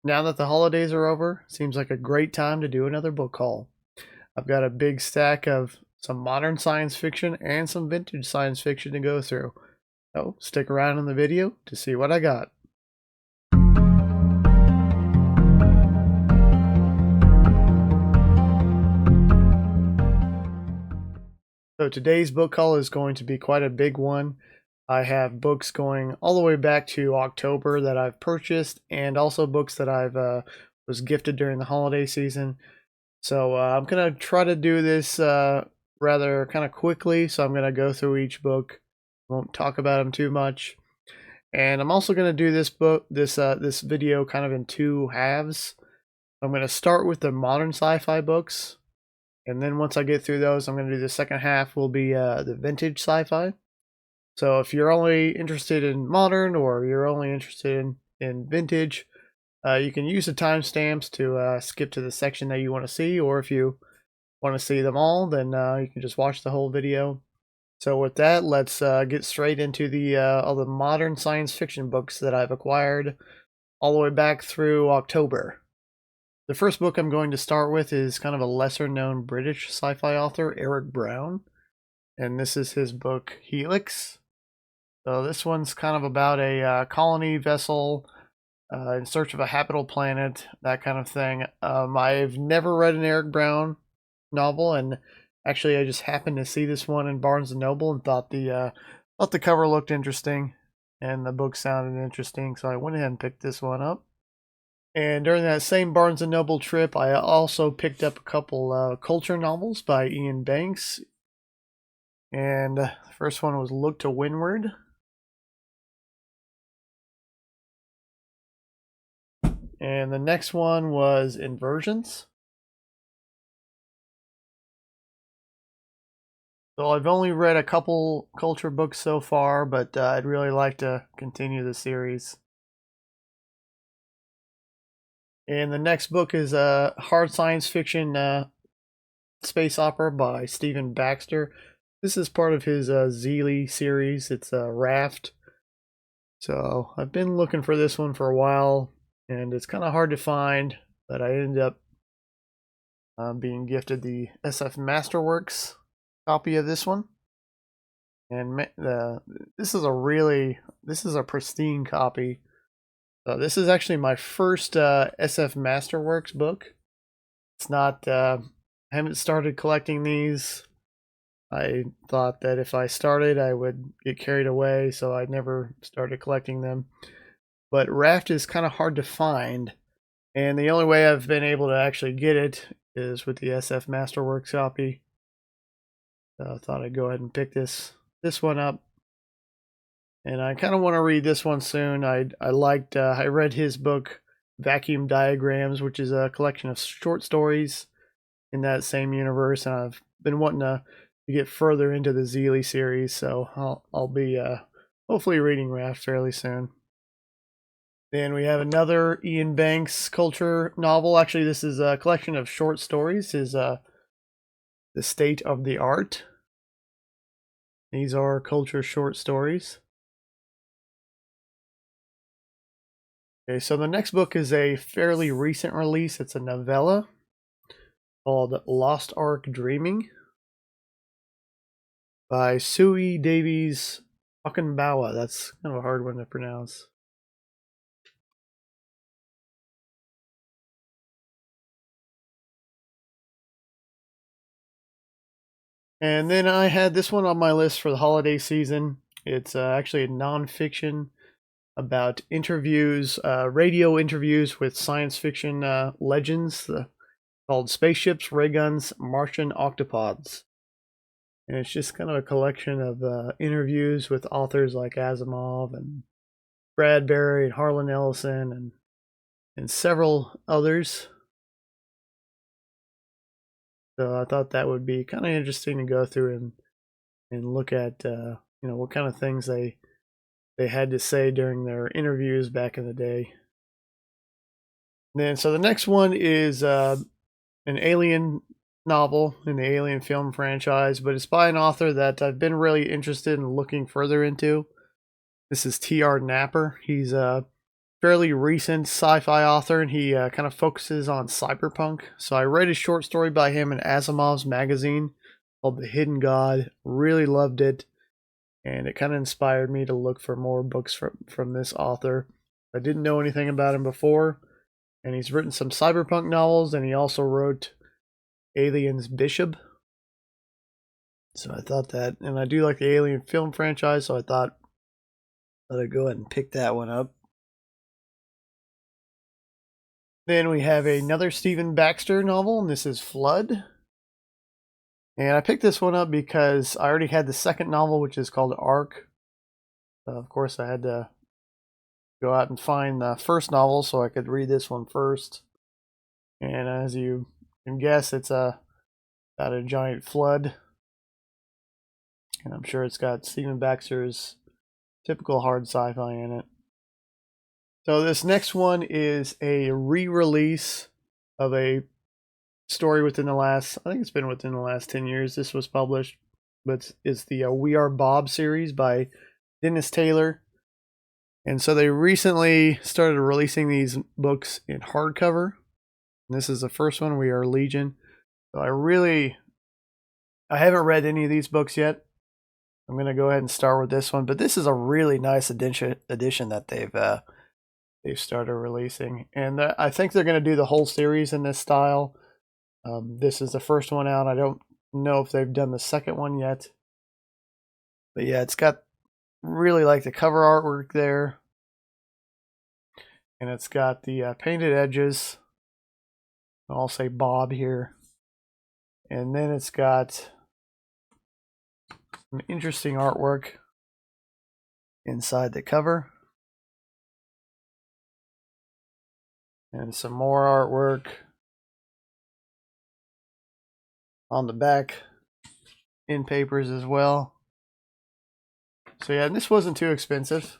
Now that the holidays are over, seems like a great time to do another book haul. I've got a big stack of some modern science fiction and some vintage science fiction to go through. So stick around in the video to see what I got. So today's book haul is going to be quite a big one. I have books going all the way back to October that I've purchased, and also books that I've was gifted during the holiday season. So I'm gonna try to do this rather kind of quickly. So I'm gonna go through each book. Won't talk about them too much. And I'm also gonna do this video kind of in two halves. I'm gonna start with the modern sci-fi books, and then once I get through those, I'm gonna do the second half will be the vintage sci-fi. So if you're only interested in modern or you're only interested in vintage, you can use the timestamps to skip to the section that you want to see, or if you want to see them all, then you can just watch the whole video. So with that, let's get straight into all the modern science fiction books that I've acquired all the way back through October. The first book I'm going to start with is kind of a lesser known British sci-fi author, Eric Brown, and this is his book Helix. So this one's kind of about a colony vessel in search of a habitable planet, that kind of thing. I've never read an Eric Brown novel, and actually I just happened to see this one in Barnes & Noble and thought the cover looked interesting and the book sounded interesting, so I went ahead and picked this one up. And during that same Barnes & Noble trip, I also picked up a couple culture novels by Ian Banks. And the first one was Look to Windward. And the next one was Inversions. So I've only read a couple culture books so far, but I'd really like to continue the series. And the next book is a hard science fiction space opera by Stephen Baxter. This is part of his Zeely series. It's Raft. So I've been looking for this one for a while, and it's kind of hard to find, but I ended up being gifted the SF Masterworks copy of this one. And this is a pristine copy. So this is actually my first SF Masterworks book. It's not, I haven't started collecting these. I thought that if I started, I would get carried away, so I never started collecting them. But Raft is kind of hard to find, and the only way I've been able to actually get it is with the SF Masterworks copy. So I thought I'd go ahead and pick this one up. And I kind of want to read this one soon. I read his book Vacuum Diagrams, which is a collection of short stories in that same universe, and I've been wanting to get further into the Zeely series, so I'll be hopefully reading Raft fairly soon. Then we have another Ian Banks culture novel. Actually, this is a collection of short stories. His The State of the Art. These are culture short stories. Okay, so the next book is a fairly recent release. It's a novella called Lost Ark Dreaming by Sui Davies Okunbawa. That's kind of a hard one to pronounce. And then I had this one on my list for the holiday season. It's actually a nonfiction about interviews, radio interviews with science fiction legends called Spaceships, Ray Guns, Martian Octopods. And it's just kind of a collection of interviews with authors like Asimov and Bradbury and Harlan Ellison and several others. So I thought that would be kind of interesting to go through and look at what kind of things they had to say during their interviews back in the day. And then so the next one is an alien novel in the Alien film franchise, but it's by an author that I've been really interested in looking further into. This is T.R. Napper. He's fairly recent sci-fi author, and he kind of focuses on cyberpunk. So I read a short story by him in Asimov's magazine called The Hidden God. Really loved it, and it kind of inspired me to look for more books from this author. I didn't know anything about him before, and he's written some cyberpunk novels, and he also wrote Alien's Bishop. So I thought that, and I do like the Alien film franchise, so I thought I'd go ahead and pick that one up. Then we have another Stephen Baxter novel, and this is Flood. And I picked this one up because I already had the second novel, which is called Ark. Of course, I had to go out and find the first novel so I could read this one first. And as you can guess, it's about a giant flood. And I'm sure it's got Stephen Baxter's typical hard sci-fi in it. So this next one is a re-release of a story within the last, I think it's been within the last 10 years this was published, but it's the We Are Bob series by Dennis Taylor. And so they recently started releasing these books in hardcover. And this is the first one, We Are Legion. So I haven't read any of these books yet. I'm going to go ahead and start with this one, but this is a really nice edition that they've started releasing, and I think they're going to do the whole series in this style. This is the first one out. I don't know if they've done the second one yet, but yeah, it's got really like the cover artwork there, and it's got the painted edges. I'll say Bob here, and then it's got some interesting artwork inside the cover. And some more artwork on the back in papers as well. So yeah, this wasn't too expensive.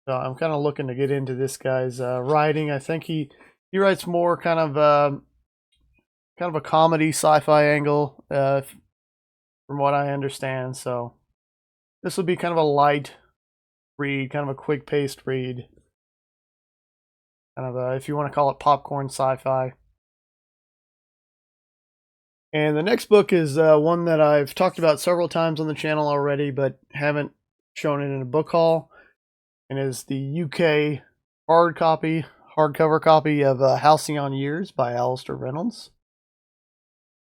So I'm kind of looking to get into this guy's writing. I think he writes more kind of a comedy sci-fi angle, from what I understand. So this will be kind of a light read, kind of a quick-paced read. Kind of if you want to call it popcorn sci-fi. And the next book is one that I've talked about several times on the channel already, but haven't shown it in a book haul, and is the UK hardcover copy of Halcyon Years by Alistair Reynolds.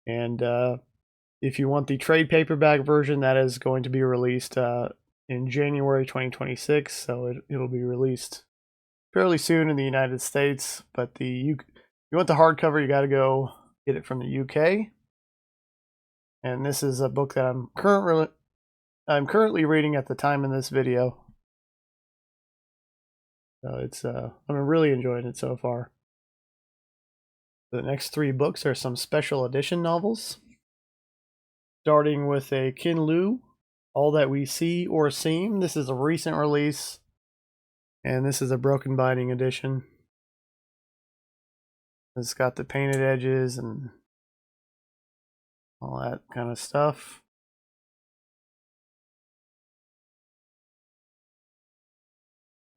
And if you want the trade paperback version, that is going to be released in January 2026, so it'll be released fairly soon in the United States. But you want the hardcover, you got to go get it from the UK. And this is a book that I'm currently reading at the time in this video. So it's I'm really enjoying it so far. The next three books are some special edition novels, starting with a Kin Lu, All That We See or Seem. This is a recent release, and this is a broken binding edition. It's got the painted edges and all that kind of stuff.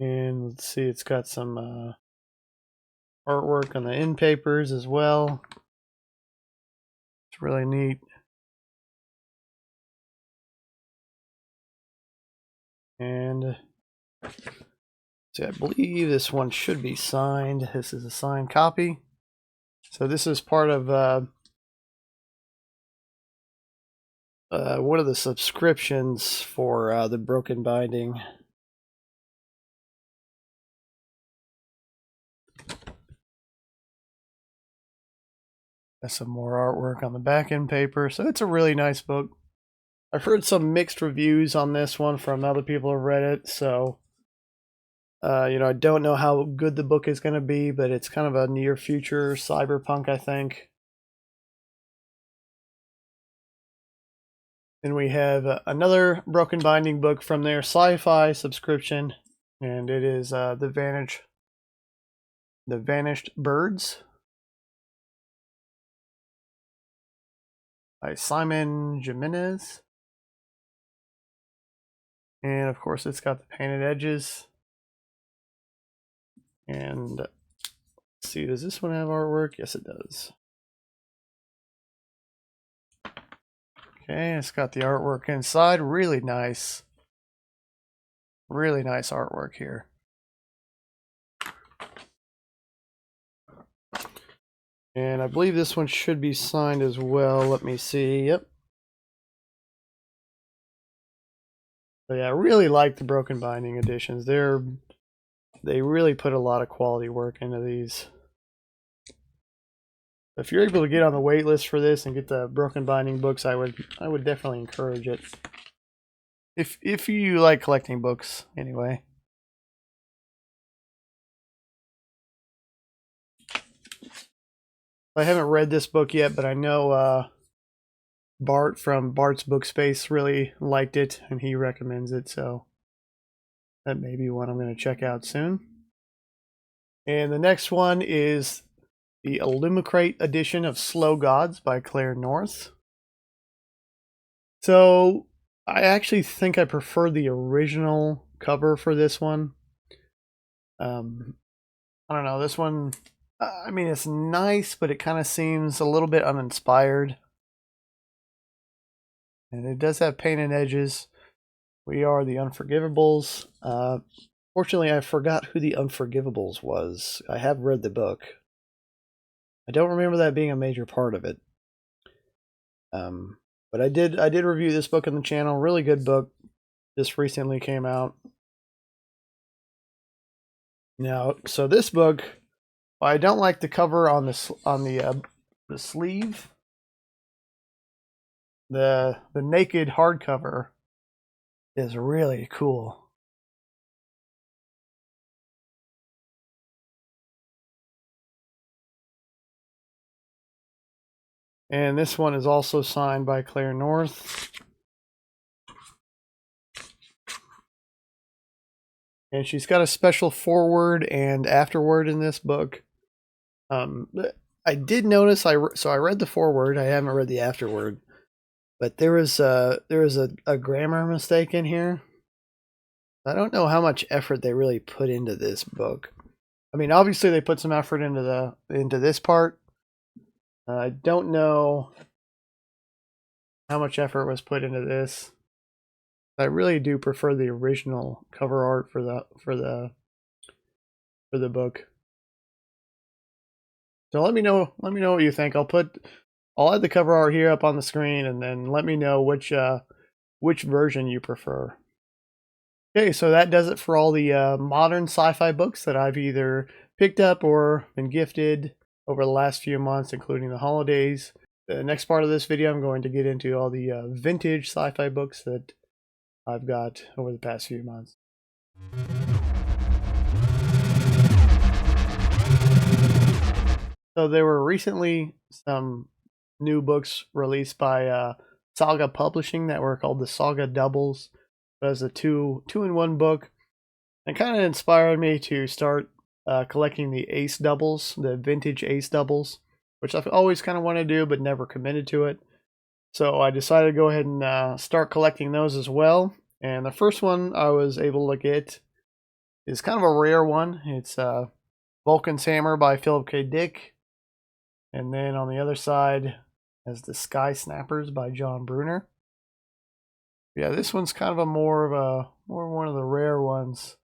And let's see, it's got some artwork on the end papers as well. It's really neat. And so I believe this one should be signed. This is a signed copy. So this is part of one of the subscriptions for the broken binding. Got some more artwork on the back end paper. So it's a really nice book. I've heard some mixed reviews on this one from other people who have read it, so I don't know how good the book is going to be, but it's kind of a near future cyberpunk, I think. Then we have another broken binding book from their sci-fi subscription, and it is The Vanished Birds by Simon Jimenez. And of course it's got the painted edges. And let's see, does this one have artwork? Yes, it does. Okay, it's got the artwork inside. Really nice. Really nice artwork here. And I believe this one should be signed as well. Let me see. Yep. So yeah, I really like the Broken Binding editions. They really put a lot of quality work into these. If you're able to get on the wait list for this and get the Broken Binding books, I would definitely encourage it. If you like collecting books, anyway. I haven't read this book yet, but I know Bart from Bart's Book Space really liked it, and he recommends it, so that may be one I'm going to check out soon. And the next one is the Illumicrate edition of Slow Gods by Claire North. So I actually think I prefer the original cover for this one. I don't know, this one, I mean, it's nice, but it kind of seems a little bit uninspired. And it does have painted edges. We are the Unforgivables. Fortunately, I forgot who the Unforgivables was. I have read the book. I don't remember that being a major part of it. But I did review this book on the channel. Really good book. Just recently came out. Now, so this book, I don't like the cover on the sleeve. The naked hardcover is really cool. And this one is also signed by Claire North. And she's got a special foreword and afterword in this book. I did notice, so I read the foreword. I haven't read the afterword. But there was a grammar mistake in here. I don't know how much effort they really put into this book. I mean, obviously they put some effort into this part. I don't know how much effort was put into this. I really do prefer the original cover art for the book. So let me know what you think. I'll add the cover art here up on the screen, and then let me know which version you prefer. Okay, so that does it for all the modern sci-fi books that I've either picked up or been gifted over the last few months, including the holidays. The next part of this video, I'm going to get into all the vintage sci-fi books that I've got over the past few months. So there were recently some new books released by Saga Publishing that were called the Saga Doubles. It was a two-in-one book. It kind of inspired me to start collecting the Ace Doubles, the vintage Ace Doubles, which I've always kind of wanted to do but never committed to it. So I decided to go ahead and start collecting those as well. And the first one I was able to get is kind of a rare one. It's Vulcan's Hammer by Philip K. Dick. And then on the other side is the Sky Snappers by John Brunner. Yeah, this one's kind of more one of the rare ones.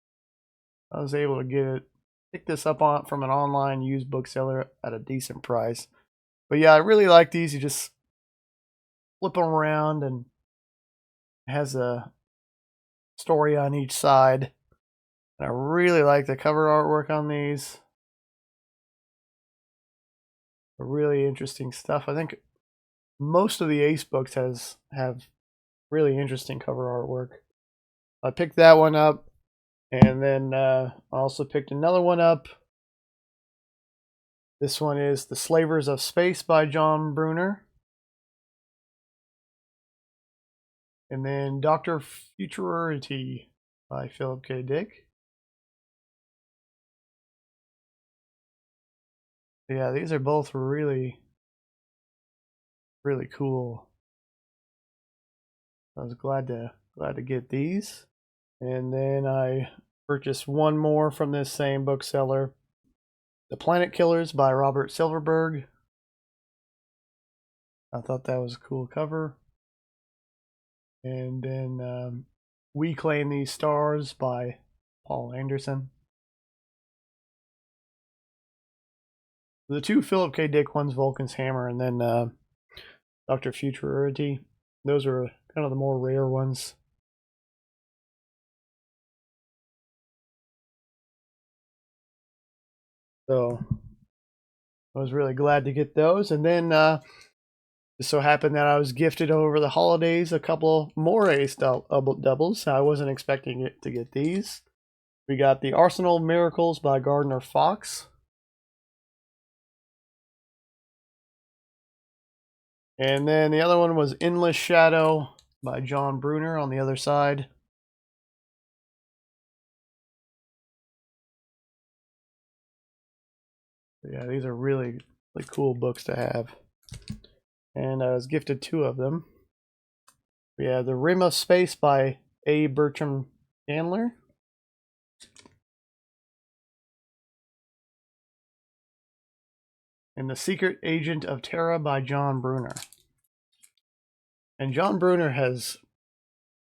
I was able to pick this up from an online used bookseller at a decent price. But yeah, I really like these. You just flip them around and it has a story on each side. And I really like the cover artwork on these. Really interesting stuff. I think most of the Ace books have really interesting cover artwork. I picked that one up, and then I also picked another one up. This one is The Slavers of Space by John Brunner. And then Dr. Futurity by Philip K. Dick. Yeah, these are both really, really cool. I was glad to get these. And then I Purchased one more from this same bookseller. The Planet Killers by Robert Silverberg. I thought that was a cool cover. And then We Claim These Stars by Paul Anderson. The two Philip K. Dick ones, Vulcan's Hammer, and then Dr. Futurity. Those are kind of the more rare ones. So I was really glad to get those. And then it so happened that I was gifted over the holidays a couple more Ace doubles. I wasn't expecting to get these. We got The Arsenal of Miracles by Gardner Fox. And then the other one was Endless Shadow by John Brunner on the other side. Yeah, these are really cool books to have. And I was gifted two of them. We have The Rim of Space by A. Bertram Chandler. And The Secret Agent of Terra by John Brunner. And John Brunner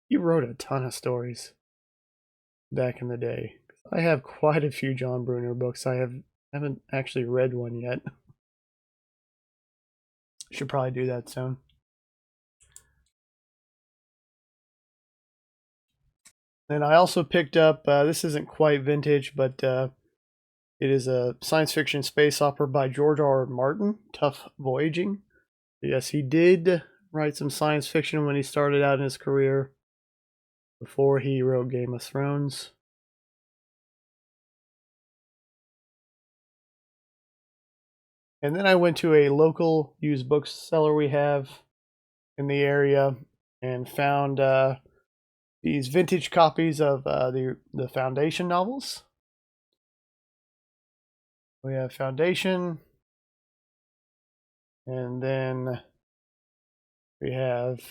he wrote a ton of stories back in the day. I have quite a few John Brunner books. I haven't actually read one yet. Should probably do that soon. And I also picked up, this isn't quite vintage, but it is a science fiction space opera by George R. R. Martin, Tough Voyaging. Yes, he did write some science fiction when he started out in his career, before he wrote Game of Thrones. And then I went to a local used bookseller we have in the area and found these vintage copies of the Foundation novels. We have Foundation, and then we have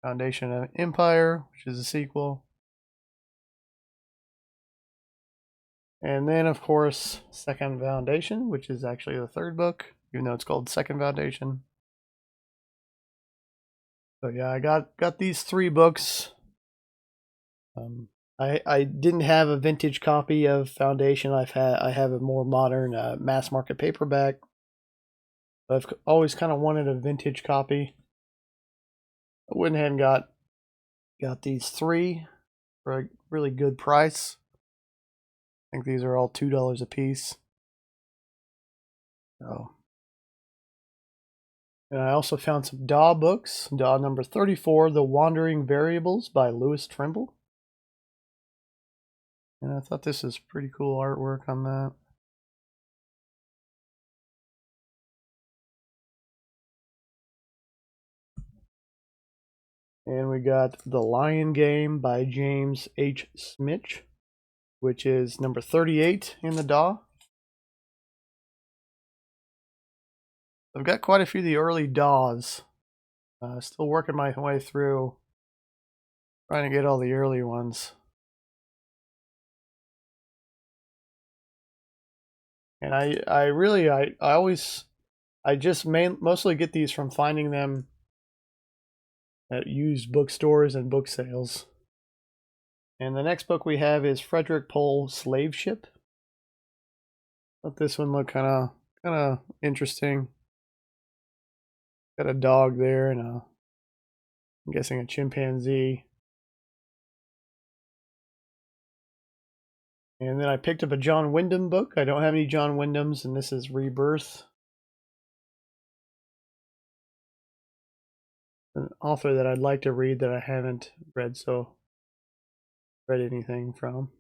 Foundation of Empire, which is a sequel. And then, of course, Second Foundation, which is actually the third book, even though it's called Second Foundation. So yeah, I got these three books. I didn't have a vintage copy of Foundation. I have a more modern mass market paperback. I've always kind of wanted a vintage copy. I went ahead and got these three for a really good price. I think these are all $2 a piece. So, and I also found some Daw books. Daw number 34, The Wandering Variables by Louis Trimble. And I thought this is pretty cool artwork on that. And we got The Lion Game by James H. Smitch, which is number 38 in the Daw. I've got quite a few of the early Daws. Still working my way through, trying to get all the early ones. And I just mostly get these from finding them at used bookstores and book sales. And the next book we have is Frederick Pohl, Slave Ship. Thought this one looked kind of interesting. Got a dog there and I'm guessing a chimpanzee. And then I picked up a John Wyndham book. I don't have any John Wyndhams, and this is Rebirth. An author that I'd like to read that I haven't read anything from.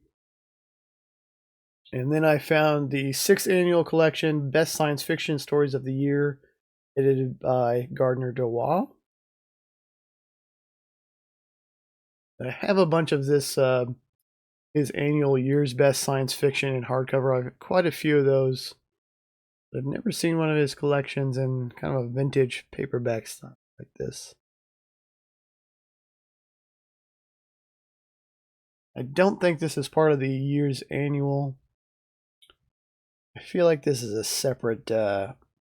And then I found the 6th annual collection, Best Science Fiction Stories of the Year, edited by Gardner Dois. I have a bunch of this, his annual Year's Best Science Fiction in hardcover. I've quite a few of those. I've never seen one of his collections in kind of a vintage paperback style like this. I don't think this is part of the year's annual. I feel like this is a separate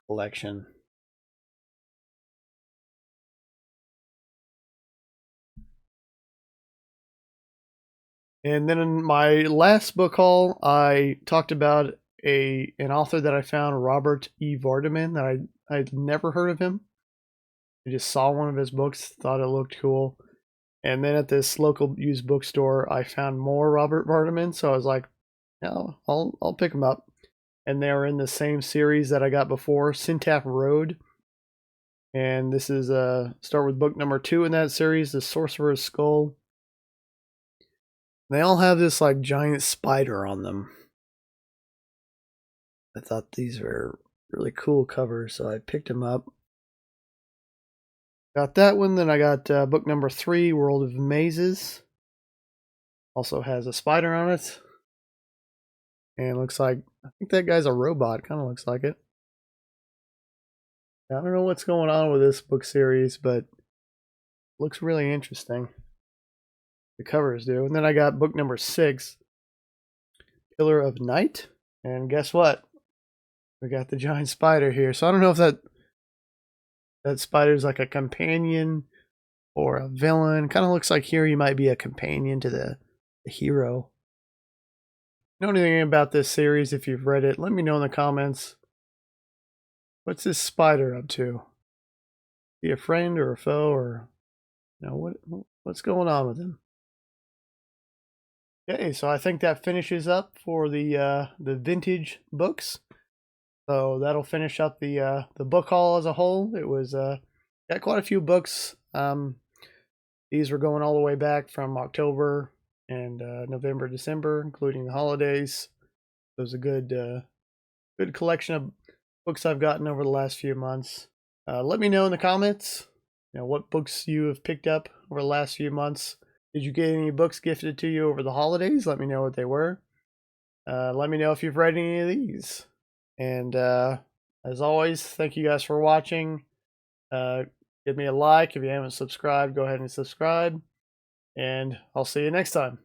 collection. And then in my last book haul, I talked about an author that I found, Robert E. Vardaman, that I'd never heard of him. I just saw one of his books, thought it looked cool. And then at this local used bookstore, I found more Robert Vardaman, so I was like, no, I'll pick them up. And they were in the same series that I got before, Scifi Road. And this is start with book number 2 in that series, The Sorcerer's Skull. They all have this like giant spider on them. I thought these were really cool covers, so I picked them up. Got that one. Then I got book number 3, World of Mazes. Also has a spider on it. And looks like, I think that guy's a robot. Kind of looks like it. I don't know what's going on with this book series, but it looks really interesting. The covers do. And then I got book number 6, Pillar of Night. And guess what? We got the giant spider here. So I don't know if that spider's like a companion or a villain. Kind of looks like here he might be a companion to the hero. Know anything about this series? If you've read it, let me know in the comments. What's this spider up to? Is he a friend or a foe, or what's going on with him? Okay, so I think that finishes up for the vintage books. So that'll finish up the book haul as a whole. It was got quite a few books. These were going all the way back from October and November, December, including the holidays. It was a good collection of books I've gotten over the last few months. Let me know in the comments, what books you have picked up over the last few months. Did you get any books gifted to you over the holidays? Let me know what they were. Let me know if you've read any of these. And as always, thank you guys for watching. Give me a like. If you haven't subscribed, go ahead and subscribe. And I'll see you next time.